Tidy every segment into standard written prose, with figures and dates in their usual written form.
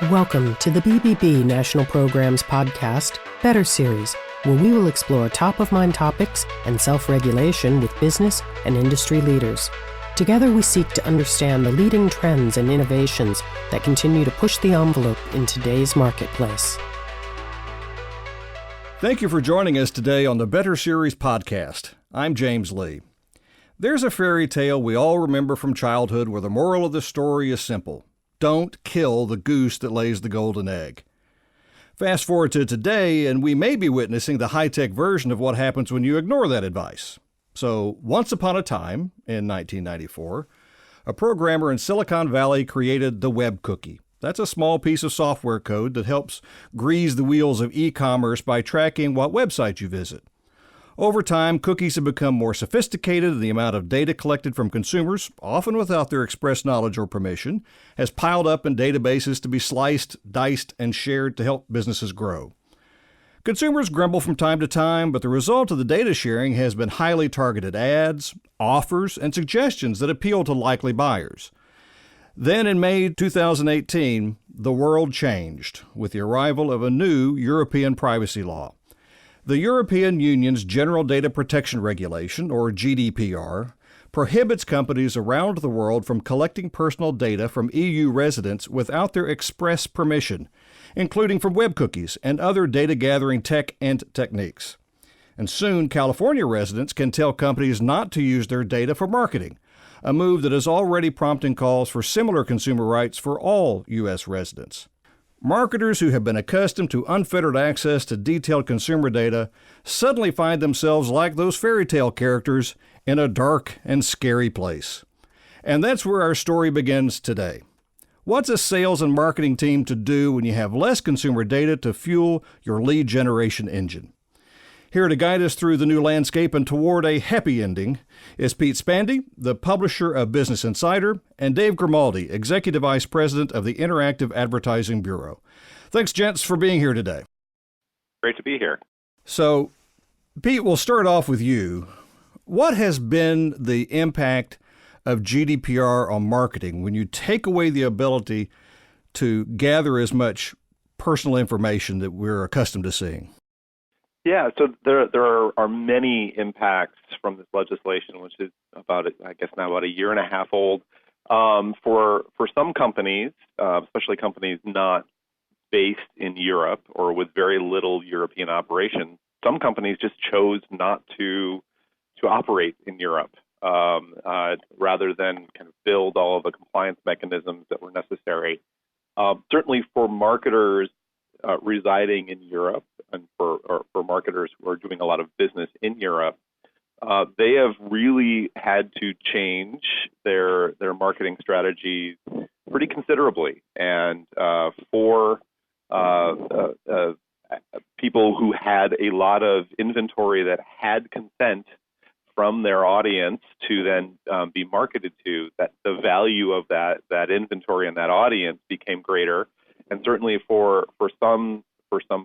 Welcome to the BBB National Programs podcast, Better Series, where we will explore top-of-mind topics and self-regulation with business and industry leaders. Together we seek to understand the leading trends and innovations that continue to push the envelope in today's marketplace. Thank you for joining us today on the Better Series podcast. I'm James Lee. There's a fairy tale we all remember from childhood where the moral of the story is simple. Don't kill the goose that lays the golden egg. Fast forward to today, and we may be witnessing the high-tech version of what happens when you ignore that advice. So, once upon a time, in 1994, a programmer in Silicon Valley created the web cookie. That's a small piece of software code that helps grease the wheels of e-commerce by tracking what websites you visit. Over time, cookies have become more sophisticated, and the amount of data collected from consumers, often without their express knowledge or permission, has piled up in databases to be sliced, diced, and shared to help businesses grow. Consumers grumble from time to time, but the result of the data sharing has been highly targeted ads, offers, and suggestions that appeal to likely buyers. Then in May 2018, the world changed with the arrival of a new European privacy law. The European Union's General Data Protection Regulation, or GDPR, prohibits companies around the world from collecting personal data from EU residents without their express permission, including from web cookies and other data-gathering tech and techniques. And soon, California residents can tell companies not to use their data for marketing, a move that is already prompting calls for similar consumer rights for all U.S. residents. Marketers who have been accustomed to unfettered access to detailed consumer data suddenly find themselves like those fairy tale characters in a dark and scary place. And that's where our story begins today. What's a sales and marketing team to do when you have less consumer data to fuel your lead generation engine? Here to guide us through the new landscape and toward a happy ending is Pete Spande, the publisher of Business Insider, and Dave Grimaldi, Executive Vice President of the Interactive Advertising Bureau. Thanks, gents, for being here today. Great to be here. So, Pete, we'll start off with you. What has been the impact of GDPR on marketing when you take away the ability to gather as much personal information that we're accustomed to seeing? Yeah, so there are many impacts from this legislation, which is about a year and a half old. For some companies, especially companies not based in Europe or with very little European operations, some companies just chose not to operate in Europe rather than kind of build all of the compliance mechanisms that were necessary. Certainly for marketers residing in Europe and for marketers who are doing a lot of business in Europe, they have really had to change their marketing strategies pretty considerably. And for people who had a lot of inventory that had consent from their audience to then be marketed to, that the value of that inventory and that audience became greater. And certainly for some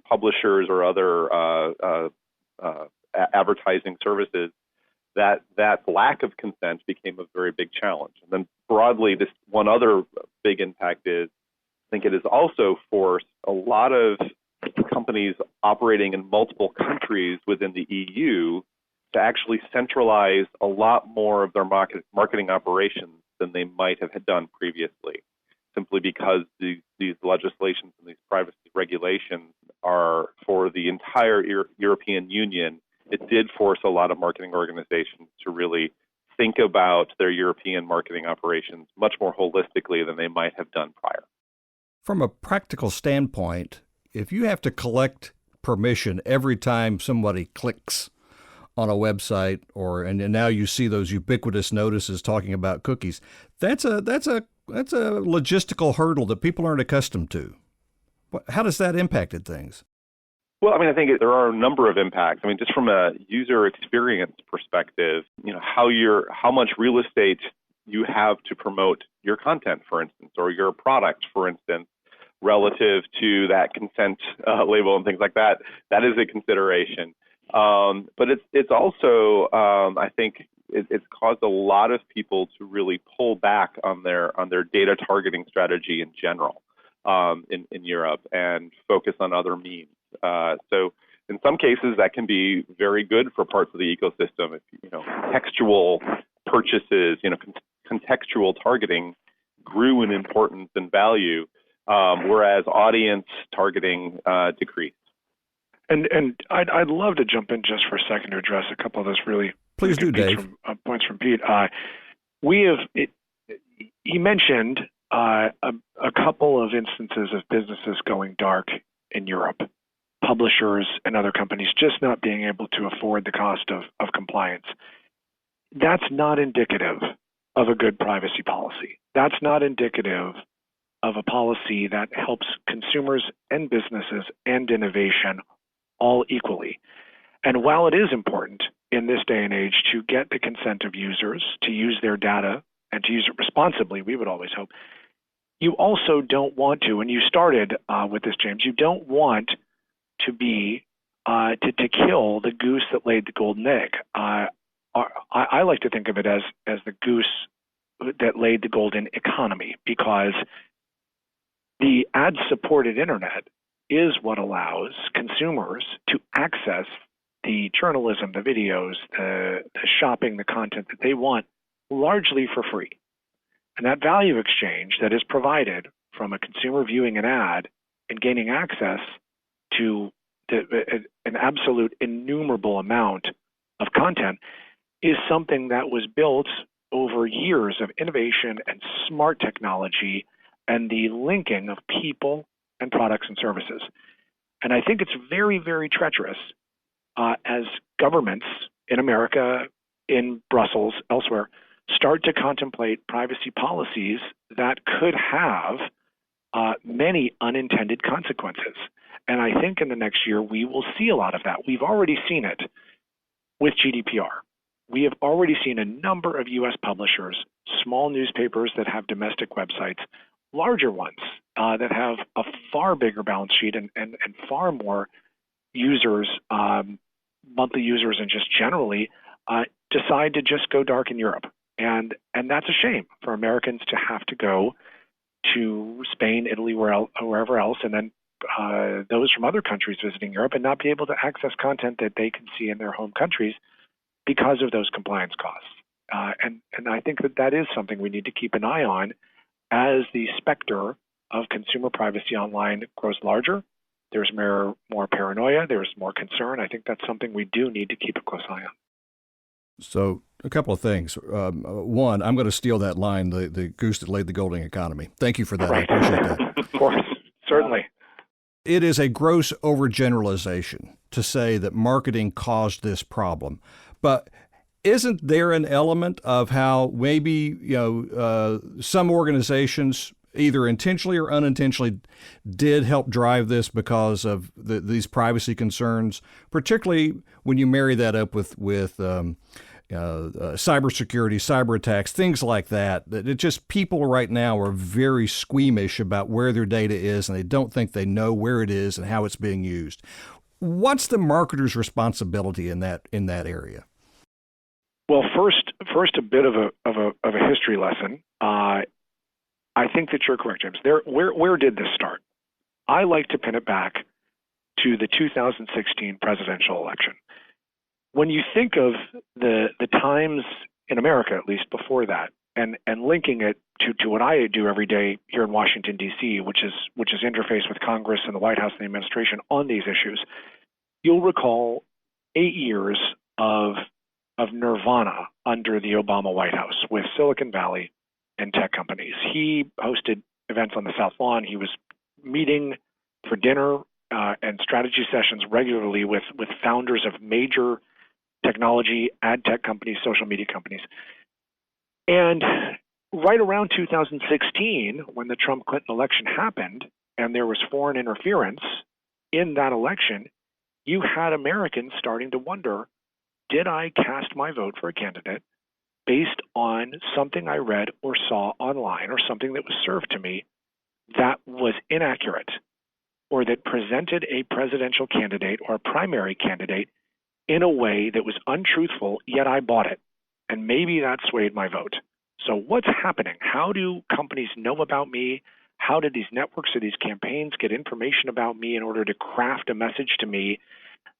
publishers or other advertising services, that lack of consent became a very big challenge. And then broadly, this one other big impact is, I think it has also forced a lot of companies operating in multiple countries within the EU to actually centralize a lot more of their marketing operations than they might have done previously, simply because these legislations and these privacy regulations are for the entire European Union. It did force a lot of marketing organizations to really think about their European marketing operations much more holistically than they might have done prior. From a practical standpoint, if you have to collect permission every time somebody clicks on a website, and now you see those ubiquitous notices talking about cookies, that's a logistical hurdle that people aren't accustomed to. How does that impact things? Well, I think there are a number of impacts. Just from a user experience perspective, how much real estate you have to promote your content, for instance, or your product, for instance, relative to that consent label and things like that. That is a consideration. But it's also, I think, it's caused a lot of people to really pull back on their data targeting strategy in general. in Europe and focus on other means. So in some cases, that can be very good for parts of the ecosystem. If textual purchases, contextual targeting grew in importance and value, whereas audience targeting decreased. And I'd love to jump in just for a second to address a couple of those really Please do, Dave. Points from Pete. He mentioned a couple of instances of businesses going dark in Europe, publishers and other companies just not being able to afford the cost of compliance. That's not indicative of a good privacy policy. That's not indicative of a policy that helps consumers and businesses and innovation all equally. And while it is important in this day and age to get the consent of users to use their data and to use it responsibly, we would always hope, you also don't want to, and you started with this, James, you don't want to be to kill the goose that laid the golden egg. I like to think of it as the goose that laid the golden economy, because the ad-supported internet is what allows consumers to access the journalism, the videos, the shopping, the content that they want largely for free. And that value exchange that is provided from a consumer viewing an ad and gaining access to an absolute innumerable amount of content is something that was built over years of innovation and smart technology and the linking of people and products and services. And I think it's very, very treacherous as governments in America, in Brussels, elsewhere, start to contemplate privacy policies that could have many unintended consequences. And I think in the next year, we will see a lot of that. We've already seen it with GDPR. We have already seen a number of U.S. publishers, small newspapers that have domestic websites, larger ones that have a far bigger balance sheet and far more users, monthly users, and just generally decide to just go dark in Europe. And that's a shame for Americans to have to go to Spain, Italy, wherever else, and then those from other countries visiting Europe and not be able to access content that they can see in their home countries because of those compliance costs. And I think that is something we need to keep an eye on as the specter of consumer privacy online grows larger. There's more paranoia, there's more concern. I think that's something we do need to keep a close eye on. So a couple of things. One, I'm going to steal that line, the goose that laid the golden economy. Thank you for that. Right. I appreciate that. Of course, certainly. It is a gross overgeneralization to say that marketing caused this problem. But isn't there an element of how maybe some organizations either intentionally or unintentionally did help drive this because of these privacy concerns, particularly when you marry that up with cybersecurity, cyber attacks, things like that? That it just, people right now are very squeamish about where their data is, and they don't think they know where it is and how it's being used. What's the marketer's responsibility in that area? Well, first a bit of a history lesson. I think that you're correct, James. Where did this start? I like to pin it back to the 2016 presidential election. When you think of the times in America, at least before that, and linking it to what I do every day here in Washington, D.C., which is interface with Congress and the White House and the administration on these issues, you'll recall 8 years of nirvana under the Obama White House with Silicon Valley and tech companies. He hosted events on the South Lawn. He was meeting for dinner and strategy sessions regularly with founders of major technology, ad tech companies, social media companies. And right around 2016, when the Trump-Clinton election happened and there was foreign interference in that election, you had Americans starting to wonder, did I cast my vote for a candidate based on something I read or saw online or something that was served to me that was inaccurate or that presented a presidential candidate or a primary candidate in a way that was untruthful, yet I bought it? And maybe that swayed my vote. So what's happening? How do companies know about me? How did these networks or these campaigns get information about me in order to craft a message to me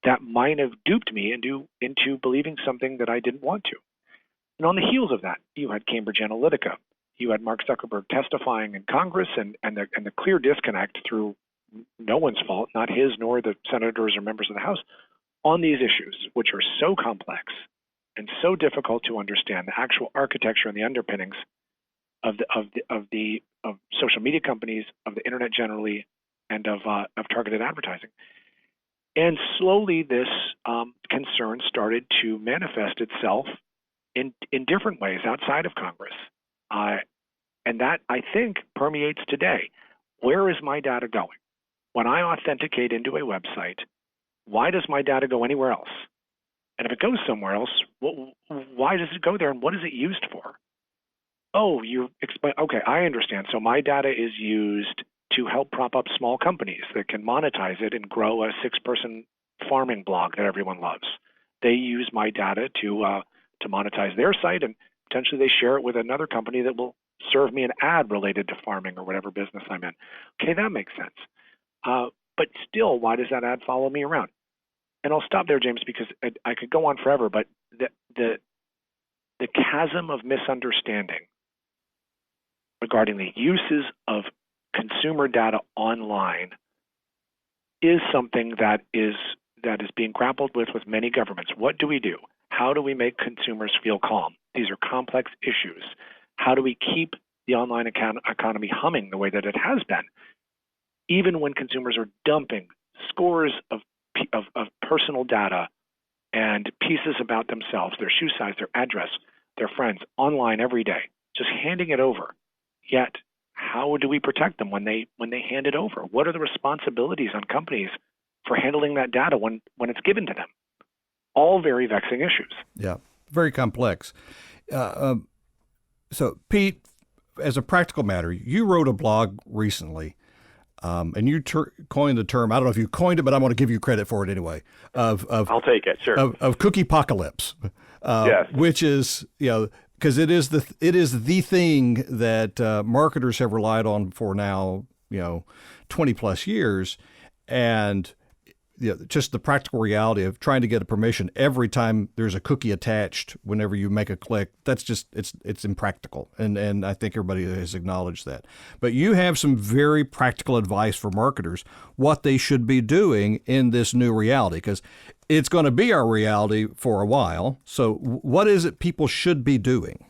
that might have duped me into believing something that I didn't want to? And on the heels of that, you had Cambridge Analytica. You had Mark Zuckerberg testifying in Congress and the clear disconnect through no one's fault, not his nor the senators or members of the House, on these issues, which are so complex and so difficult to understand, the actual architecture and the underpinnings of social media companies, of the internet generally, and of targeted advertising. And slowly, this concern started to manifest itself in different ways outside of Congress, and that, I think, permeates today. Where is my data going? When I authenticate into a website, why does my data go anywhere else? And if it goes somewhere else, why does it go there, and what is it used for? Oh, you explain. Okay, I understand. So my data is used to help prop up small companies that can monetize it and grow a 6-person farming blog that everyone loves. They use my data to monetize their site, and potentially they share it with another company that will serve me an ad related to farming or whatever business I'm in. Okay, that makes sense. But still, why does that ad follow me around? And I'll stop there, James, because I could go on forever, but the chasm of misunderstanding regarding the uses of consumer data online is something that is being grappled with many governments. What do we do? How do we make consumers feel calm? These are complex issues. How do we keep the online economy humming the way that it has been, even when consumers are dumping scores of personal data and pieces about themselves, their shoe size, their address, their friends, online every day, just handing it over? Yet, how do we protect them when they hand it over? What are the responsibilities on companies for handling that data when it's given to them? All very vexing issues. Yeah, very complex. So, Pete, as a practical matter, you wrote a blog recently, and you coined the term. I don't know if you coined it, but I'm going to give you credit for it anyway. I'll take it. Sure. Of cookie apocalypse, yes. Which is because it is the thing that marketers have relied on for now 20 plus years, and just the practical reality of trying to get a permission every time there's a cookie attached whenever you make a click. That's just it's impractical, and I think everybody has acknowledged that. But you have some very practical advice for marketers what they should be doing in this new reality, because it's going to be our reality for a while. So what is it people should be doing?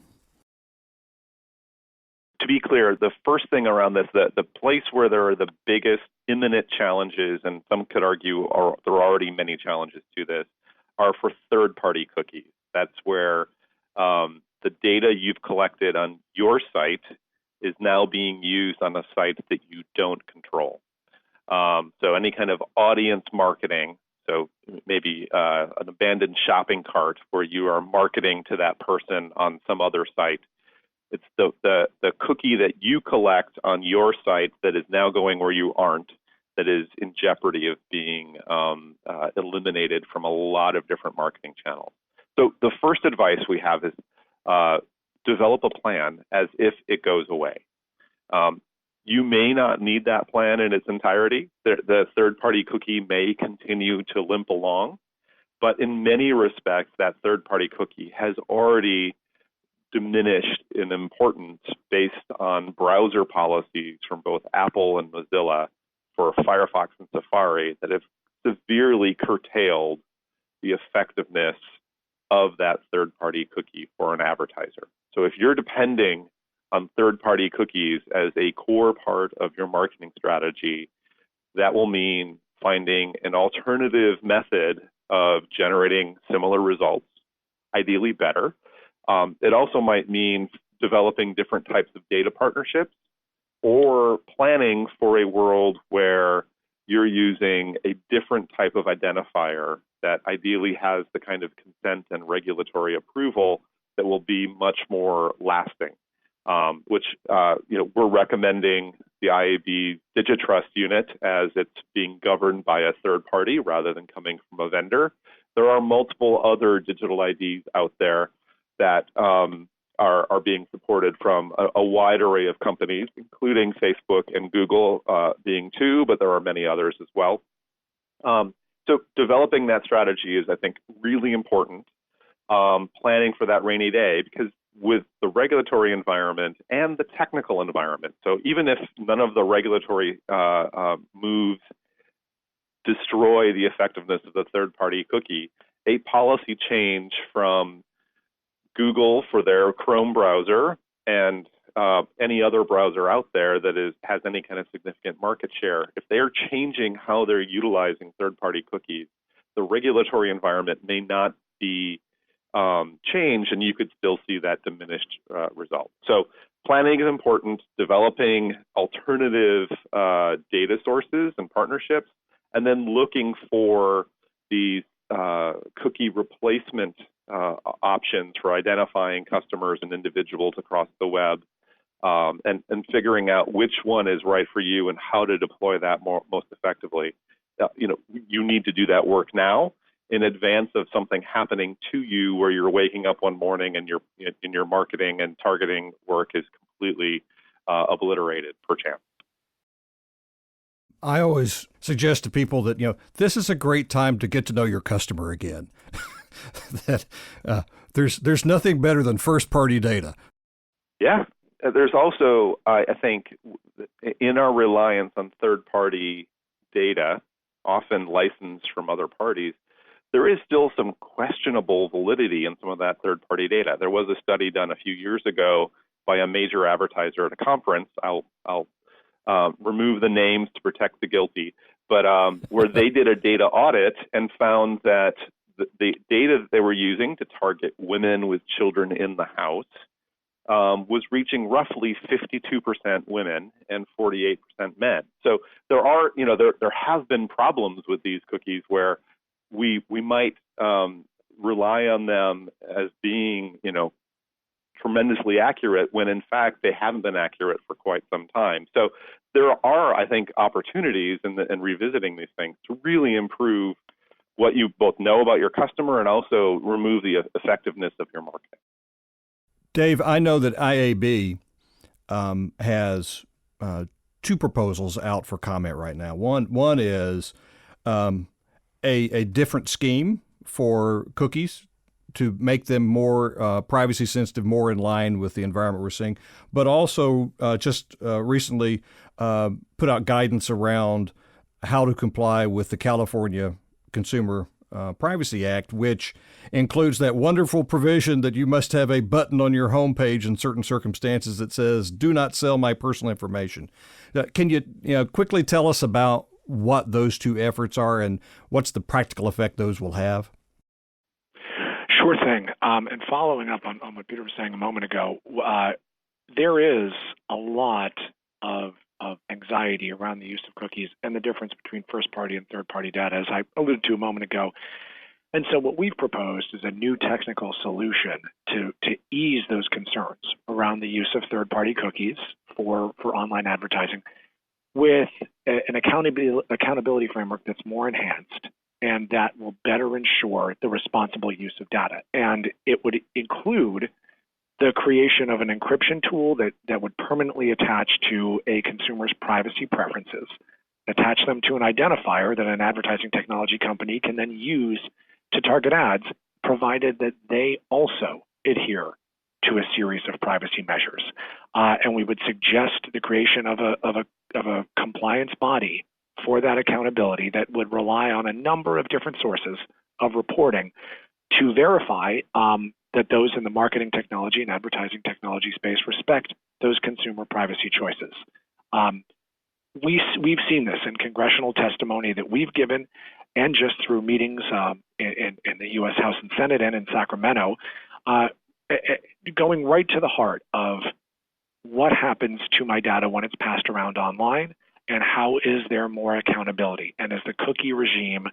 To be clear, the first thing around this, the place where there are the biggest imminent challenges, and some could argue there are already many challenges to this, are for third-party cookies. That's where the data you've collected on your site is now being used on a site that you don't control. So any kind of audience marketing, so maybe an abandoned shopping cart where you are marketing to that person on some other site. It's the cookie that you collect on your site that is now going where you aren't, that is in jeopardy of being eliminated from a lot of different marketing channels. So the first advice we have is develop a plan as if it goes away. You may not need that plan in its entirety. The third-party cookie may continue to limp along, but in many respects, that third-party cookie has already diminished in importance based on browser policies from both Apple and Mozilla for Firefox and Safari that have severely curtailed the effectiveness of that third-party cookie for an advertiser. So if you're depending on third-party cookies as a core part of your marketing strategy, that will mean finding an alternative method of generating similar results, ideally better. It also might mean developing different types of data partnerships or planning for a world where you're using a different type of identifier that ideally has the kind of consent and regulatory approval that will be much more lasting, which we're recommending the IAB Digitrust unit as it's being governed by a third party rather than coming from a vendor. There are multiple other digital IDs out there that are being supported from a wide array of companies, including Facebook and Google being two, but there are many others as well. So developing that strategy is, I think, really important. Planning for that rainy day, because with the regulatory environment and the technical environment, so even if none of the regulatory moves destroy the effectiveness of the third-party cookie, a policy change from Google for their Chrome browser and any other browser out there that has any kind of significant market share, if they are changing how they're utilizing third-party cookies, the regulatory environment may not be changed, and you could still see that diminished result. So planning is important, developing alternative data sources and partnerships, and then looking for these cookie replacement options for identifying customers and individuals across the web, and figuring out which one is right for you and how to deploy that most effectively. You need to do that work now in advance of something happening to you where you're waking up one morning and your marketing and targeting work is completely obliterated, perchance. I always suggest to people that, this is a great time to get to know your customer again. That there's nothing better than first-party data. Yeah. There's also, I think, in our reliance on third-party data, often licensed from other parties, there is still some questionable validity in some of that third-party data. There was a study done a few years ago by a major advertiser at a conference. I'll remove the names to protect the guilty, but where they did a data audit and found that the data that they were using to target women with children in the house was reaching roughly 52% women and 48% men. So there are, there have been problems with these cookies where we might rely on them as being, tremendously accurate when in fact they haven't been accurate for quite some time. So there are, I think, opportunities in revisiting these things to really improve what you both know about your customer and also remove the effectiveness of your marketing. Dave, I know that IAB has two proposals out for comment right now. One is a different scheme for cookies to make them more privacy sensitive, more in line with the environment we're seeing, but also just recently put out guidance around how to comply with the California Consumer Privacy Act, which includes that wonderful provision that you must have a button on your homepage in certain circumstances that says, "Do not sell my personal information." Can you, quickly tell us about what those two efforts are and what's the practical effect those will have? Sure thing. And following up on what Peter was saying a moment ago, there is a lot of anxiety around the use of cookies and the difference between first-party and third-party data, as I alluded to a moment ago. And so what we've proposed is a new technical solution to ease those concerns around the use of third-party cookies for online advertising with an accountability framework that's more enhanced and that will better ensure the responsible use of data. And it would include the creation of an encryption tool that would permanently attach to a consumer's privacy preferences, attach them to an identifier that an advertising technology company can then use to target ads, provided that they also adhere to a series of privacy measures. And we would suggest the creation of a compliance body for that accountability that would rely on a number of different sources of reporting to verify that those in the marketing technology and advertising technology space respect those consumer privacy choices. We've seen this in congressional testimony that we've given and just through meetings in the U.S. House and Senate and in Sacramento, going right to the heart of what happens to my data when it's passed around online and how is there more accountability? And is the cookie regime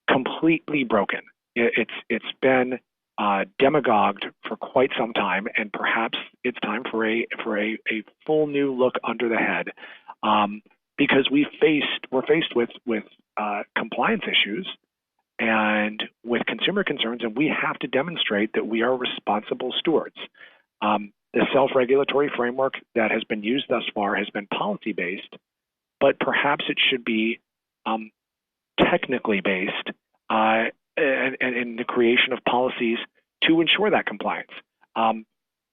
completely broken? It's been demagogued for quite some time, and perhaps it's time for a full new look under the head, because we're faced with compliance issues and with consumer concerns, and we have to demonstrate that we are responsible stewards. The self-regulatory framework that has been used thus far has been policy-based, but perhaps it should be technically based and in the creation of policies to ensure that compliance.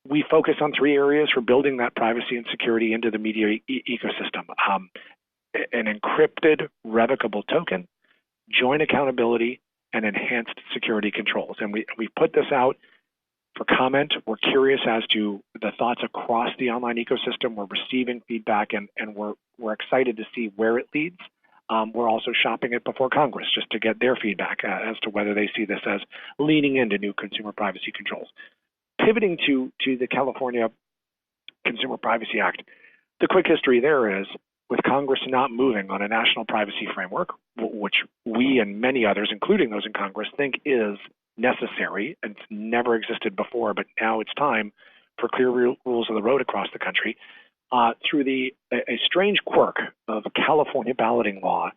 We focus on 3 areas for building that privacy and security into the media ecosystem. An encrypted revocable token, joint accountability, and enhanced security controls. And we put this out for comment. We're curious as to the thoughts across the online ecosystem. We're receiving feedback, and we're excited to see where it leads. We're also shopping it before Congress just to get their feedback as to whether they see this as leaning into new consumer privacy controls. Pivoting to the California Consumer Privacy Act, the quick history there is, with Congress not moving on a national privacy framework, which we and many others, including those in Congress, think is necessary and it's never existed before, but now it's time for clear rules of the road across the country. Through a strange quirk of California balloting law,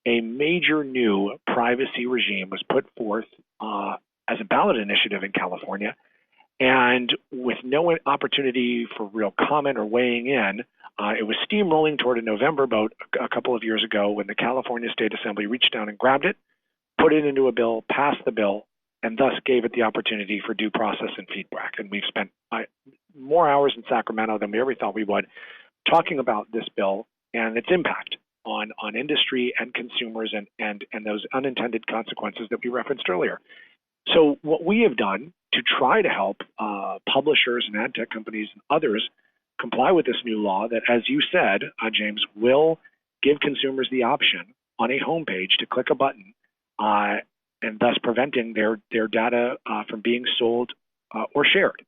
a major new privacy regime was put forth as a ballot initiative in California, and with no opportunity for real comment or weighing in, it was steamrolling toward a November vote a couple of years ago when the California State Assembly reached down and grabbed it, put it into a bill, passed the bill, and thus gave it the opportunity for due process and feedback. And we've spent more hours in Sacramento than we ever thought we would talking about this bill and its impact on industry and consumers and those unintended consequences that we referenced earlier. So what we have done to try to help publishers and ad tech companies and others comply with this new law that, as you said, James, will give consumers the option on a homepage to click a button and thus preventing their data from being sold or shared.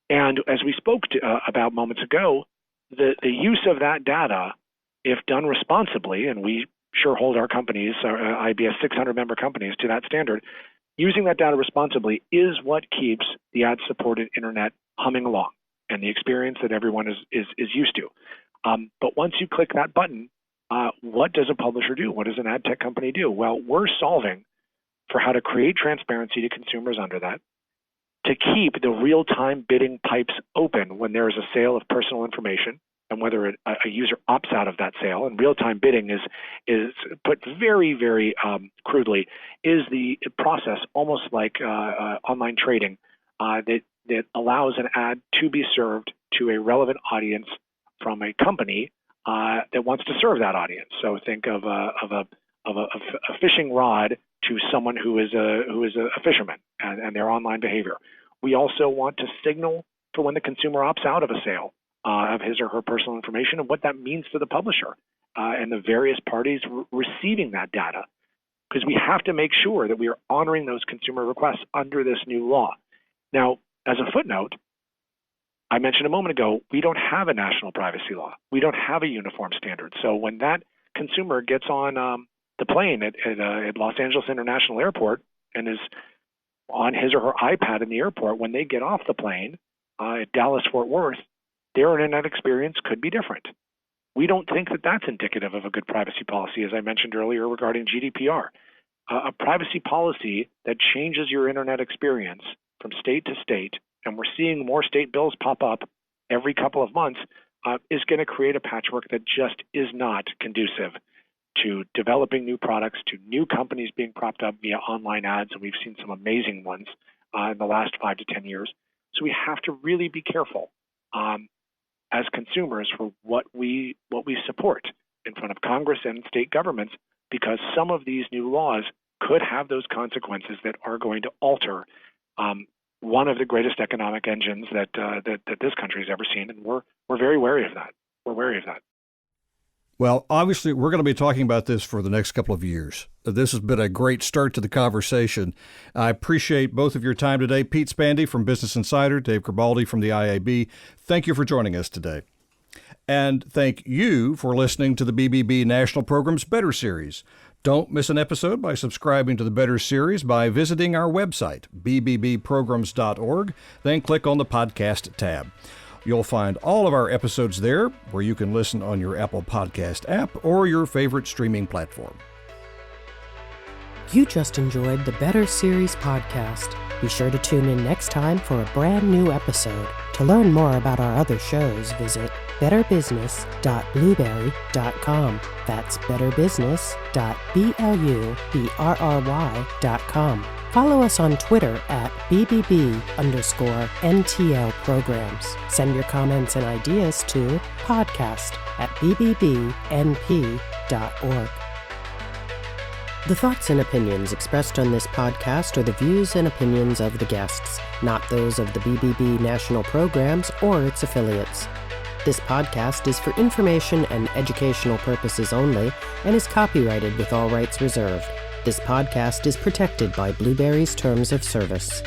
And as we spoke about moments ago, the use of that data, if done responsibly, and we sure hold our companies, our IBS 600-member companies, to that standard, using that data responsibly is what keeps the ad-supported internet humming along and the experience that everyone is used to. But once you click that button, what does a publisher do? What does an ad tech company do? Well, we're solving for how to create transparency to consumers under that, to keep the real-time bidding pipes open when there is a sale of personal information, and whether a user opts out of that sale. And real-time bidding is put very, very crudely, is the process almost like online trading that allows an ad to be served to a relevant audience from a company that wants to serve that audience. So think of a fishing rod to someone who is a fisherman and their online behavior. We also want to signal for when the consumer opts out of a sale of his or her personal information and what that means to the publisher and the various parties receiving that data, because we have to make sure that we are honoring those consumer requests under this new law. Now, as a footnote, I mentioned a moment ago, we don't have a national privacy law. We don't have a uniform standard. So when that consumer gets on the plane at Los Angeles International Airport and is on his or her iPad in the airport, when they get off the plane at Dallas-Fort Worth, their internet experience could be different. We don't think that that's indicative of a good privacy policy, as I mentioned earlier regarding GDPR. A privacy policy that changes your internet experience from state to state, and we're seeing more state bills pop up every couple of months, is going to create a patchwork that just is not conducive to developing new products, to new companies being propped up via online ads, and we've seen some amazing ones in the last 5 to 10 years. So we have to really be careful as consumers for what we support in front of Congress and state governments, because some of these new laws could have those consequences that are going to alter one of the greatest economic engines that this country has ever seen, and we're very wary of that. We're wary of that. Well, obviously, we're going to be talking about this for the next couple of years. This has been a great start to the conversation. I appreciate both of your time today. Pete Spande from Business Insider, Dave Grimaldi from the IAB. Thank you for joining us today. And thank you for listening to the BBB National Programs Better Series. Don't miss an episode by subscribing to the Better Series by visiting our website, bbbprograms.org, then click on the podcast tab. You'll find all of our episodes there, where you can listen on your Apple Podcast app or your favorite streaming platform. You just enjoyed the Better Series podcast. Be sure to tune in next time for a brand new episode. To learn more about our other shows, visit betterbusiness.blueberry.com. That's betterbusiness.blueberry.com. Follow us on Twitter at BBB_NTL programs. Send your comments and ideas to podcast@bbbnp.org. The thoughts and opinions expressed on this podcast are the views and opinions of the guests, not those of the BBB national programs or its affiliates. This podcast is for information and educational purposes only and is copyrighted with all rights reserved. This podcast is protected by Blueberry's Terms of Service.